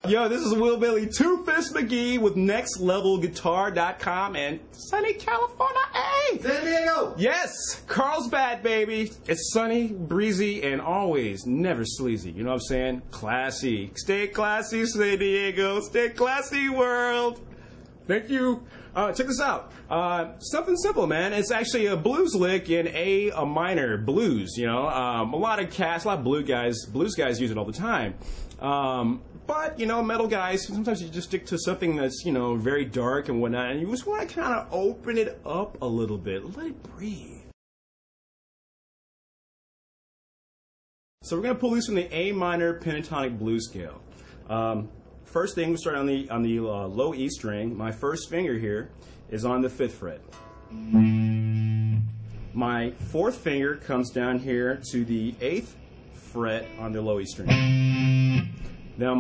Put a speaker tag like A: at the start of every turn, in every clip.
A: Yo, this is Will Billy Two Fist McGee with NextLevelGuitar.com and sunny California. Hey!
B: San Diego!
A: Yes! Carlsbad, baby. It's sunny, breezy, and always never sleazy. You know what I'm saying? Classy. Stay classy, San Diego. Stay classy, world. Thank you. Check this out. Something simple, man. It's actually a blues lick in A minor blues. You know, a lot of blues guys use it all the time. But, you know, metal guys, sometimes you just stick to something that's, you know, very dark and whatnot, and you just want to kind of open it up a little bit. Let it breathe. So we're going to pull these from the A minor pentatonic blues scale. First thing, we start on the low E string. My first finger here is on the 5th fret. My 4th finger comes down here to the 8th fret on the low E string. Now,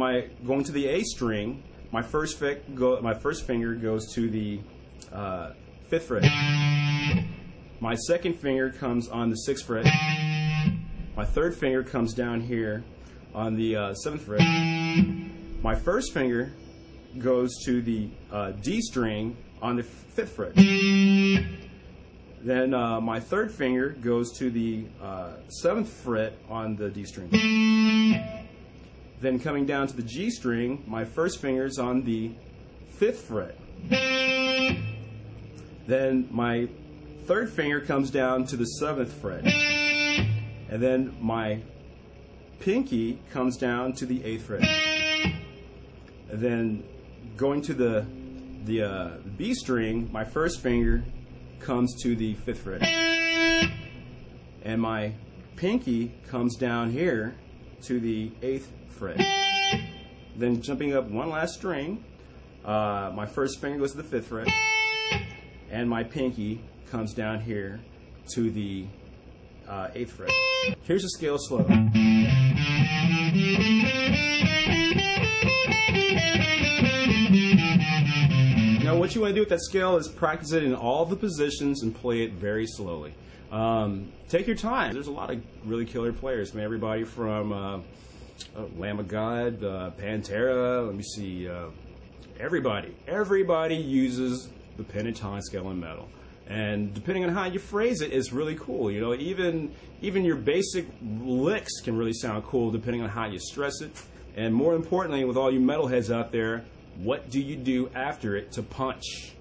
A: going to the A string, my first finger goes to the 5th fret. My 2nd finger comes on the 6th fret. My 3rd finger comes down here on the 7th fret. My 1st finger goes to the D string on the 5th fret. Then my 3rd finger goes to the 7th fret on the D string. Then coming down to the G string, my 1st finger's on the 5th fret. Then my 3rd finger comes down to the 7th fret. And then my pinky comes down to the 8th fret. And then going to the B string, my 1st finger comes to the 5th fret. And my pinky comes down here to the 8th fret. Then jumping up one last string, my 1st finger goes to the 5th fret, and my pinky comes down here to the 8th fret. Here's the scale slow. Now what you want to do with that scale is practice it in all the positions and play it very slowly. Take your time. There's a lot of really killer players. I mean, everybody from Lamb of God, Pantera, let me see, everybody uses the pentatonic scale in metal. And depending on how you phrase it, it's really cool. You know, even your basic licks can really sound cool depending on how you stress it. And more importantly, with all you metalheads out there, what do you do after it to punch?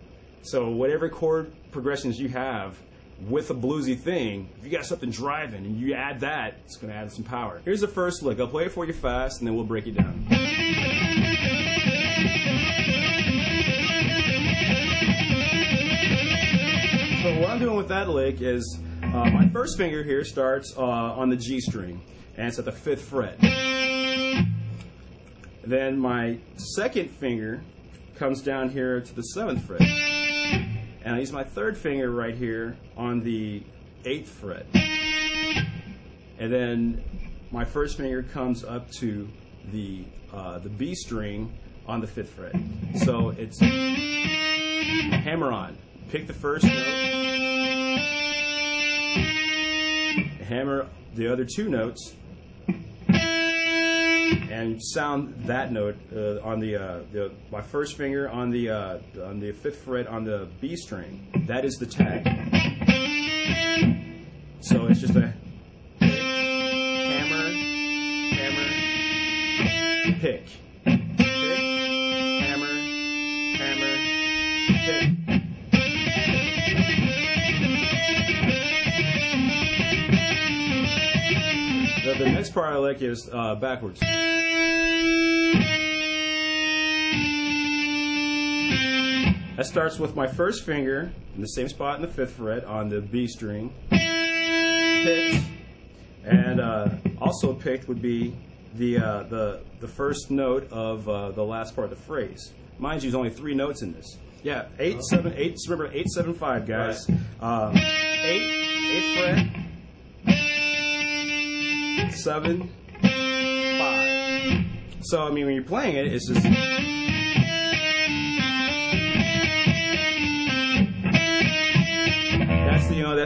A: So whatever chord progressions you have with a bluesy thing, if you got something driving and you add that, it's going to add some power. Here's the first lick. I'll play it for you fast and then we'll break it down. So what I'm doing with that lick is my 1st finger here starts on the G string and it's at the 5th fret. Then my 2nd finger comes down here to the 7th fret. And I use my 3rd finger right here on the 8th fret. And then my 1st finger comes up to the B string on the 5th fret. So it's hammer on. Pick the first note, hammer the other 2 notes, and sound that note on my 1st finger on the 5th fret on the B string. That is the tag. So it's just a hammer, hammer, pick, hammer, hammer, pick. The next part I like is backwards. That starts with my 1st finger in the same spot in the 5th fret on the B string. Picked, and also picked would be the first note of the last part of the phrase. Mind you, there's only 3 notes in this. Yeah, 8, 7, 8. Remember 8, 7, 5, guys. Right. 8th fret. 7, 5. So I mean, when you're playing it, it's just.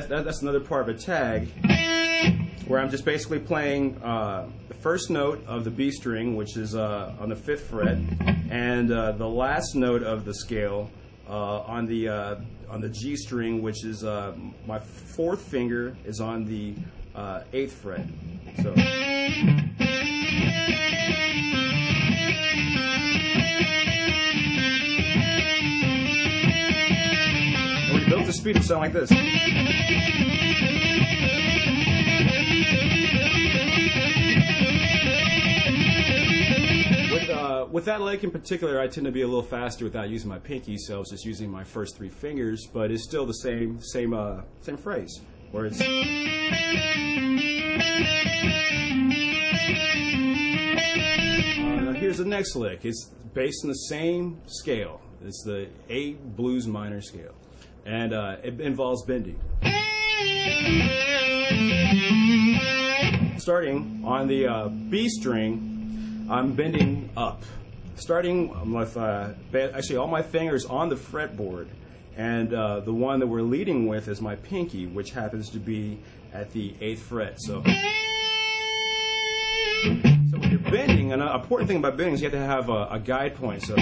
A: That's another part of a tag, where I'm just basically playing the first note of the B string, which is on the 5th fret, and the last note of the scale on the G string, which is my 4th finger is on the 8th fret. So. And when you build the speed, it sounds like this. With that lick in particular, I tend to be a little faster without using my pinky, so I was just using my first 3 fingers, but it's still the same phrase, where it's. Here's the next lick. It's based on the same scale. It's the A blues minor scale, and it involves bending. Starting on the B string, I'm bending up. Starting with actually all my fingers on the fretboard, and the one that we're leading with is my pinky, which happens to be at the 8th fret. So when you're bending, an important thing about bending is you have to have a guide point. So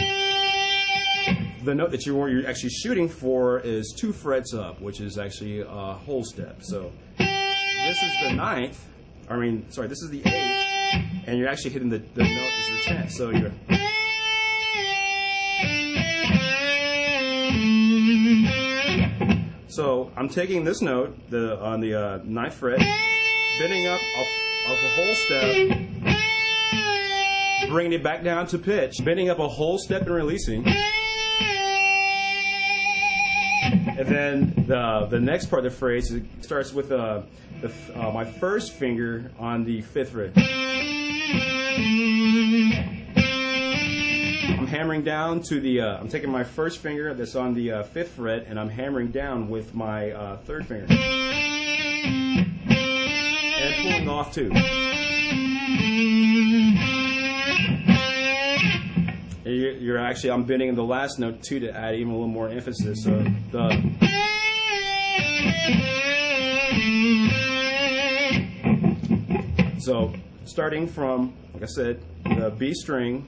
A: the note that you're actually shooting for is 2 frets up, which is actually a whole step. So this is the 9th. This is the 8th, and you're actually hitting the note as the 10th. So you're. So I'm taking this note on the 9th fret, bending up a whole step, bringing it back down to pitch, bending up a whole step and releasing. And then the next part of the phrase starts with my first finger on the 5th fret. I'm hammering down to the, I'm taking my first finger that's on the 5th fret, and I'm hammering down with my 3rd finger. And pulling off too. I'm bending the last note too to add even a little more emphasis. So starting from, like I said, the B string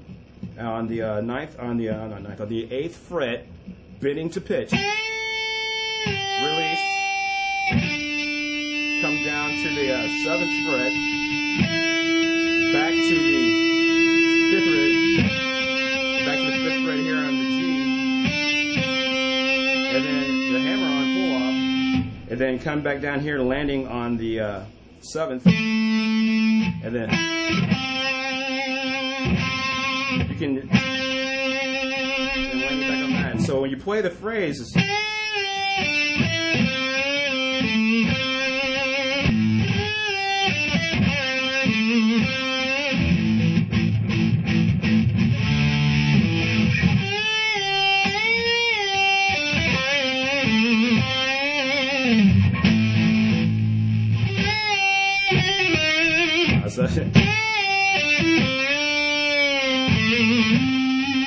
A: on the 8th fret, bending to pitch, release, come down to the 7th fret, back to the 5th fret, back to the 5th fret here on the G, and then the hammer on pull off, and then come back down here, landing on the 7th, and then you can land it back on that. So when you play the phrase, it's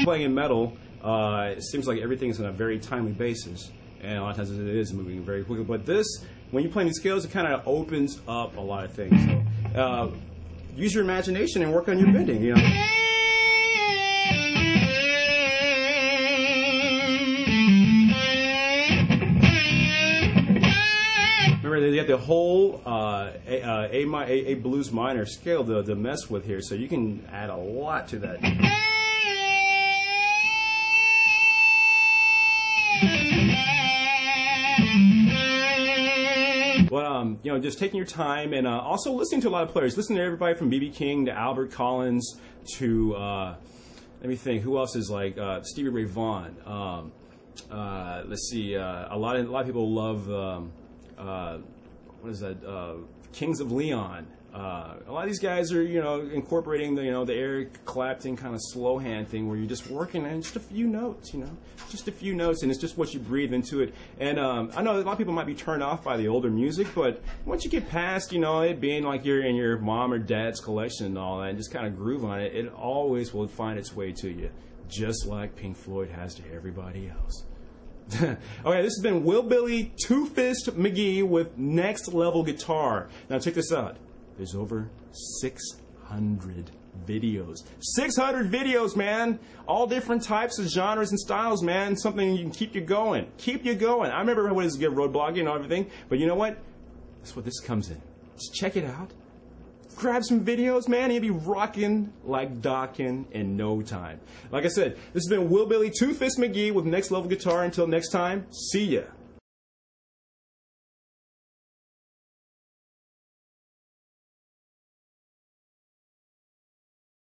A: playing in metal, it seems like everything's on a very timely basis, and a lot of times it is moving very quickly. But this, when you play these scales, it kind of opens up a lot of things. So use your imagination and work on your bending. You know. Remember, you have the whole A blues minor scale to mess with here, so you can add a lot to that. But just taking your time and also listening to a lot of players. Listening to everybody from B.B. King to Albert Collins to let me think, who else is like Stevie Ray Vaughan. Let's see, a lot of people love what is that? Kings of Leon. A lot of these guys are, incorporating the, the Eric Clapton kind of slow hand thing where you're just working on just a few notes, just a few notes, and it's just what you breathe into it. And I know a lot of people might be turned off by the older music, but once you get past, it being like you're in your mom or dad's collection and all that, and just kind of groove on it, it always will find its way to you, just like Pink Floyd has to everybody else. Okay, this has been Willbilly Two Fist McGee with Next Level Guitar. Now check this out. There's over 600 600 videos. 600 videos, man. All different types of genres and styles, man. Something you can keep you going. Keep you going. I remember when it was good road blogging and everything, but you know what? That's what this comes in. Just check it out. Grab some videos, man. You'll be rocking like docking in no time. Like I said, this has been Will Billy Two Fist McGee with Next Level Guitar. Until next time, see ya.